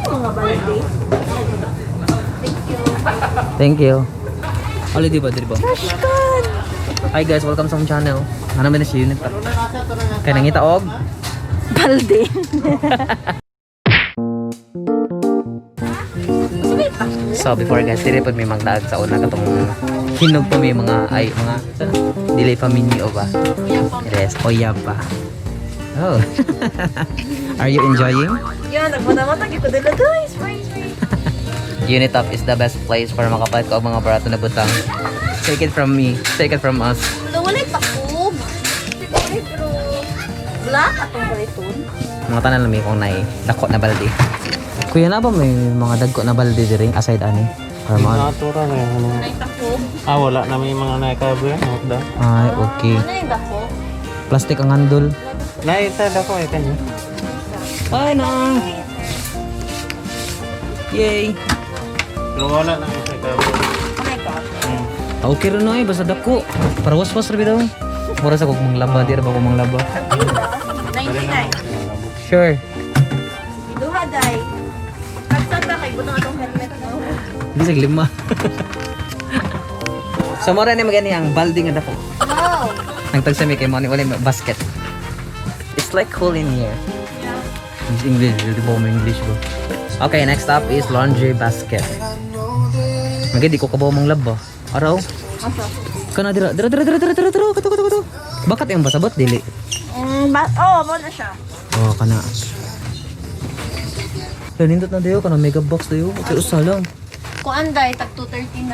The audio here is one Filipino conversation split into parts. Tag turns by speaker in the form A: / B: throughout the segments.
A: Mga balde.
B: Thank you. Oli di ba?
A: Trash can!
B: Hi guys, welcome sa akong channel. Ano ba na si unit pa? Kaya nangita og?
A: Balde.
B: So before guys, dili pod may magdaag sa una katong hinog pa may mga dili pa minyo ba? Yes, oya pa. Oh. Are you enjoying?
A: Yan, nagmata-mata ko dila guys.
B: Unitop is the best place para makapalit ko ang mga barato na butang. Take it from me, take it from us.
A: Walay takog. Pero black atong baliton.
B: Mga tanan lang may kung nai dako na balde. Kuya na ba may mga dagko na balde diri aside ani? Or mga
C: Natura na yung ano.
A: Nay takog.
C: Wala na may mga naikabre.
B: ay okay.
A: Ano yung dako?
B: Plastic ang handle.
C: Naitad ako eh kanyo.
B: Ay na. Yay.
C: Pero wala na yung naikabre.
A: Oh my God.
B: Okay rin na basta dako. Para waswas rin daw. Mura sa kog manglaba, di ra ba ko manglaba?
A: 99.
B: Sure.
A: Duha day. Kapsan ba kay butang atong helmet no?
B: Di sa lima. So mura ni magani ang balde nga dako.
A: Wow.
B: Nagtagsa mi kay mo ni wala may basket. It's like cool in here. It's English, di ba mo English ba? Okay, next up is laundry basket. Magay di ko kabaw mang laba. Araw.
A: Asa?
B: Kana dira kato. Bakat yung basabot dili.
A: Mo na siya.
B: Oh, kana. Nindot na dayo kana mega box dayo. Okay, usa lang.
A: Kung anday tag 239.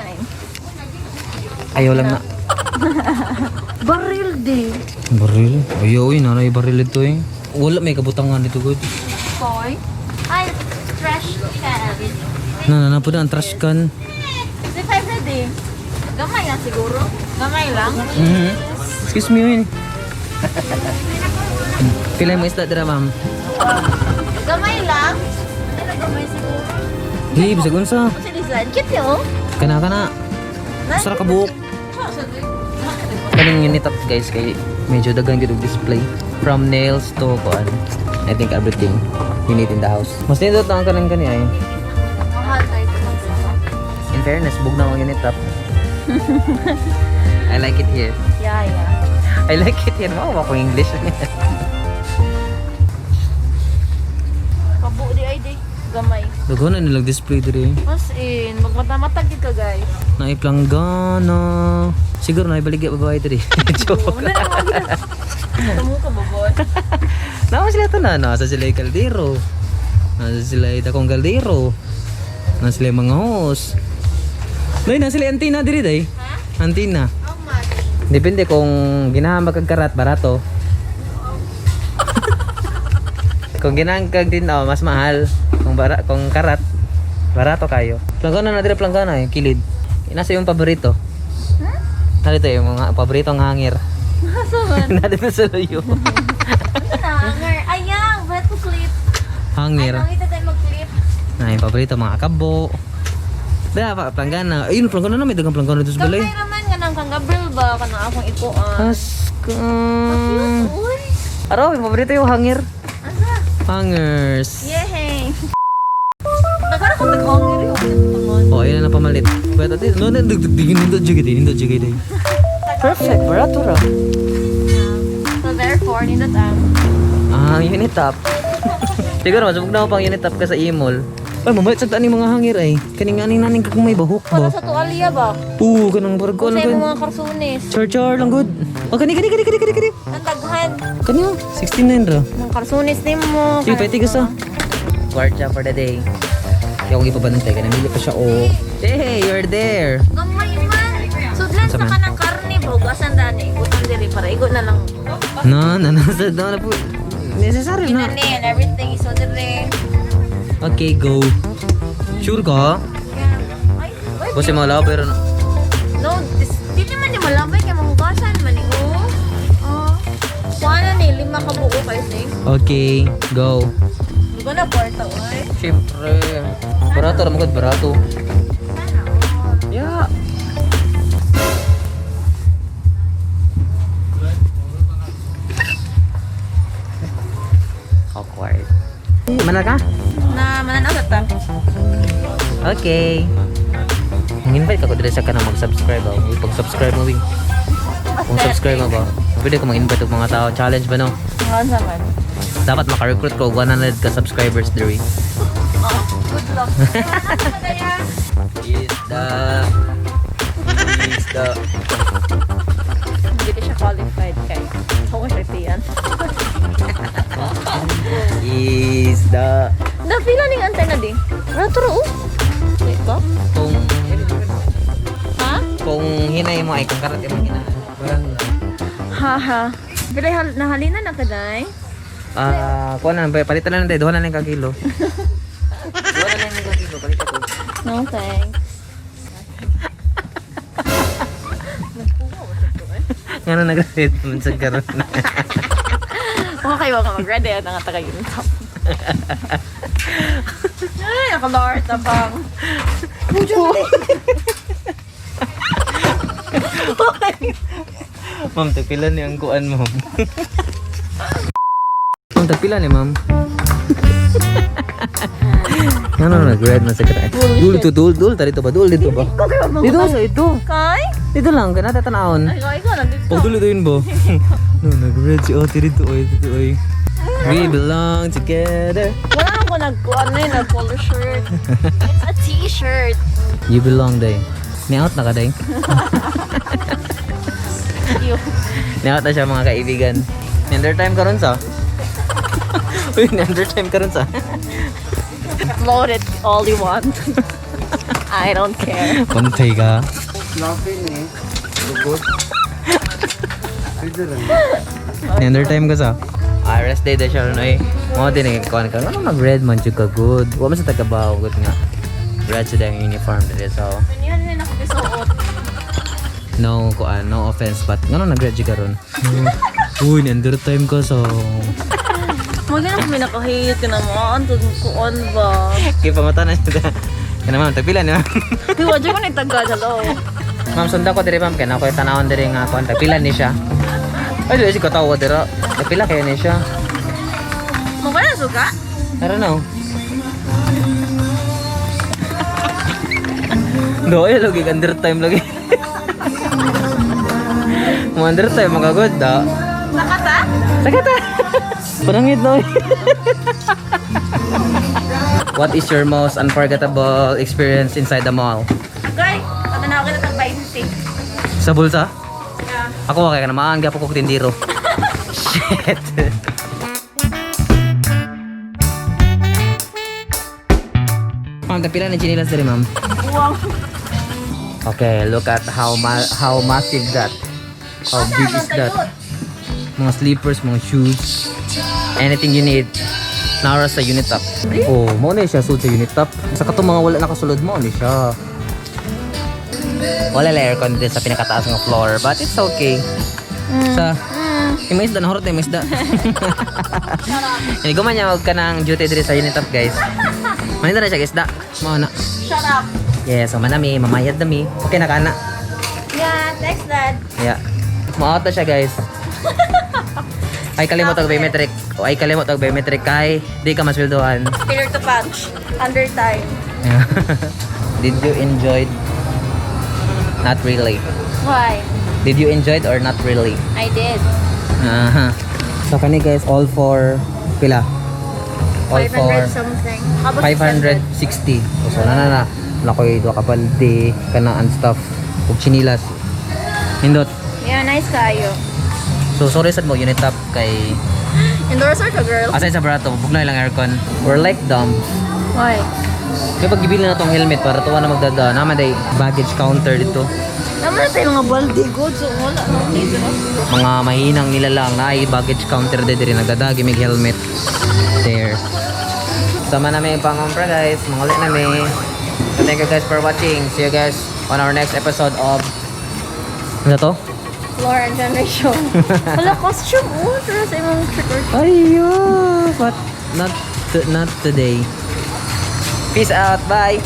B: Ayaw lang na.
A: Baril di.
B: Baril? Ayaw nanay baril ito eh. Wala may kabutangan dito good.
A: Koy. Ay, trash can.
B: Na po na ang trash can.
A: Si 5 ready. Gamay lang siguro. Gamay lang.
B: Excuse me yun. Pilay mo isda dira ma'am.
A: Gamay lang. Ano gamay siguro?
B: Di, bisag unsa.
A: Kasi design. Cute yun.
B: Kana. Sara ka buhok. Kaning unit up guys kay medyo dagang gid og display. From nails to kuan. I think everything you need in the house. Mas nindot na ang kanang kani ay.
A: Mahal tayo ito.
B: In fairness, bugnaw ang unit up. I like it here.
A: Yeah.
B: I like it here. Wow, ako English.
A: Kabu di ay di. Gamay.
B: Dago na nilang display diri.
A: Mas in. Magmata-matag ka guys.
B: Naiplanggana. Siguro na ibaligya babae diri. Joke.
A: Wala na mga gina. Tamo ka baboy.
B: Naman sila ito na. Nasa sila yung kaldero. Nasa sila yung dakong kaldero. Nasa sila yung mga host. Day, nasa sila yung antina diri day.
A: Ha?
B: Antina.
A: How much?
B: Depende kung ginahambag kag karat, barato. Kung ginahambag din, mas mahal. Kung karat, barato kayo. Planggana na diri planggana yung kilid. Nasa yung paborito. Narito yung mga paboritong hangir.
A: Nasa man?
B: Narito sa layo.
A: Ano na? Hanger. Ayang! Ba't ko clip?
B: Hangir.
A: Ay, nakita tayo mag-clip.
B: Na yung paborito mga kabo. Dala pa planggana. Ayun planggana na may dagang planggana dito sa balay.
A: Kamay raman nga nang kang Gabriel ba? Kanang akong ikuan.
B: Aska.
A: Uy!
B: Araw, yung paborito yung hangir.
A: Asa?
B: Hangers.
A: Yehey! Nagkara ko nag-hanger yun. Tamon.
B: Oh, ayun na pamalit. Pwede natin. No, nindot jigay. Perfect, barato ra.
A: So therefore, nindot ang.
B: Unit top. Siguro masubog na ako pang unit top ka sa imol. Ay, mamalit sa taan yung mga hangir ay. Kaning naning kag may bahok
A: Para
B: ba?
A: sa tuwalya ba?
B: Kanang barko
A: Kung
B: lang
A: sa'yo
B: good.
A: mga karsunis.
B: Char lang good. Oh, kani.
A: Ang daghan.
B: Kani oh, 69 ra.
A: Mga karsunis din mo.
B: Sige, pwede ka sa. Workshop for the day. Kaya kong ipabantay ka, namili pa siya oh. Hey, you're there.
A: Gamay man. Sudlan sa
B: Sama.
A: kanang karne ba? Ugasan dani. Igutan diri para igo na lang.
B: Nasa na po. Necessary na.
A: Inanin, everything is so diri.
B: Okay, go. Sure ka?
A: Ay, wait.
B: Kasi mga pero
A: No, di naman ni malabay kay mahugasan man ni. Oh. Kuana ni 5 ka buo kay sing.
B: Okay, go.
A: Igo na porta oy.
B: Siyempre. Barato naman good, barato. Yeah. Awkward. Mana ka?
A: Na mananaw sa ta.
B: Okay. Mag-invite ako dito sa kanang mag-subscribe ako. Pag-subscribe mo, Wing. Kung subscribe mo ba, pwede ko mag-invite ng mga tao. Challenge ba, no?
A: Nga naman.
B: Dapat maka-recruit ko 100 ka subscribers diri.
A: Oh, good luck.
B: Is the
A: Hindi ka siya qualified kay. Ako siya tiyan.
B: is the
A: Napila ning antena din. Ano to ro? Wait ko?
B: kung hinay mo ay kung karat mo hinay.
A: Haha. Pero nahalina na kaday.
B: Kuha na, palitan na lang tayo, 2 na lang kakilo. 2 na lang yung kakilo, palitan ko.
A: No thanks.
B: Nga na nag-read naman sa karoon.
A: Okay, wag ka mag-ready at nga taga yun top. Ay, nakalord na bang.
B: Ma'am, tagpilan niya ang kuan, ma'am. Ma'am, tagpilan niya, ma'am. Ano nag-read na sa karoon? Dul, dito ba? Dul, dito ba? Dito sa ito.
A: Kay?
B: Dito lang, kaya natin tanawon.
A: Ay, ikaw nandito.
B: Pag dulo yun ba? No, nag-read si Oti dito, oy, dito, oy. We belong together.
A: Wala ako nag-ano yun, nag-polo shirt. It's a t-shirt.
B: You belong, day. Ni-out na ka, day.
A: Ew.
B: Ni-out na siya, mga kaibigan. Neander time ka ron sa? Uy, neander time ka ron sa?
A: Load it all you want. I don't care.
B: Pantay ka. Neander time ka sa? Rest day na siya ron, oy. Mga tinigikuan ka. Ano nag-red man siya ka good? Huwag mo sa tagabaw, good nga. Red siya yung uniform nila, so...
A: Ganyan din ako kisuot.
B: No, kuan, no offense, but ngano nag-red siya ka ron? Uy, neander time ka, so...
A: Maganda kami nakahit ka naman. Kuan ba?
B: Kaya pamata na siya. Kaya naman, tagpila niya.
A: Di, wadyo ko na itaga. Hello.
B: Ma'am, sunda ko diri ma'am, kaya na ako tanawon diri nga kuan, tagpila ni siya. Ay, di si katawa dira. Tagpila kaya ni siya.
A: Magkano suka?
B: I don't know. Do, ay, lagi under time lagi. Mo under time, magagod da.
A: Nakata?
B: Sakata! Panangit no. What is your most unforgettable experience inside the mall?
A: Guy, tatanaw ka na tag-20.
B: Sa bulsa?
A: Yeah.
B: Ako kaya ka naman, gapo ko tindiro. Shit. Ma'am, tapila ng chinilas diri, ma'am.
A: Wow.
B: Okay, look at how massive that. How big is that? Mga slippers, mga shoes, anything you need. Nara sa unit top. Oh, mo na siya sulod sa unit top. Sa kato mga wala nakasulod mo ni siya. Wala la aircon din sa pinakataas ng floor, but it's okay. Sa may isda, nahurot na yung isda. Hindi ko manyawag ka ng duty dito sa unit top, guys. Manita na siya, isda. Mga na.
A: Shut up.
B: Yes, so manami, mamayad nami. Okay na ka na.
A: Yeah, thanks dad.
B: Yeah. Ma-out na siya, guys. Ay kalimot og biometric. O ay kalimot og biometric kay di ka masweldohan.
A: Failure to punch. Under time.
B: Did you enjoy? Not really.
A: Why?
B: Did you enjoy it or not really?
A: I did.
B: Aha. So kani guys all for pila? All
A: 500
B: for
A: something. How about
B: 560. So na lakoy do ka balde kana and stuff ug chinilas. Hindot.
A: Yeah, nice kayo.
B: So sorry sad mo unit top kay
A: Endorser ka, girl.
B: aside sa barato bugnoy lang aircon. We're like dumb.
A: Why?
B: Kaya pag ibili na tong helmet para tuwa na magdada, naman day baggage counter dito.
A: Naman na tayo mga balde goods. So, wala. No need, no?
B: Mga mahinang nila lang na ay baggage counter din rin nagdadagi mig helmet. There. Sama namin pangompra guys, mga ulit namin. So thank you guys for watching. See you guys on our next episode of ano to?
A: Floor and generation. Wala, costume. Oh, pero sa imong trick or treat.
B: Ayo, but not today. Peace out. Bye.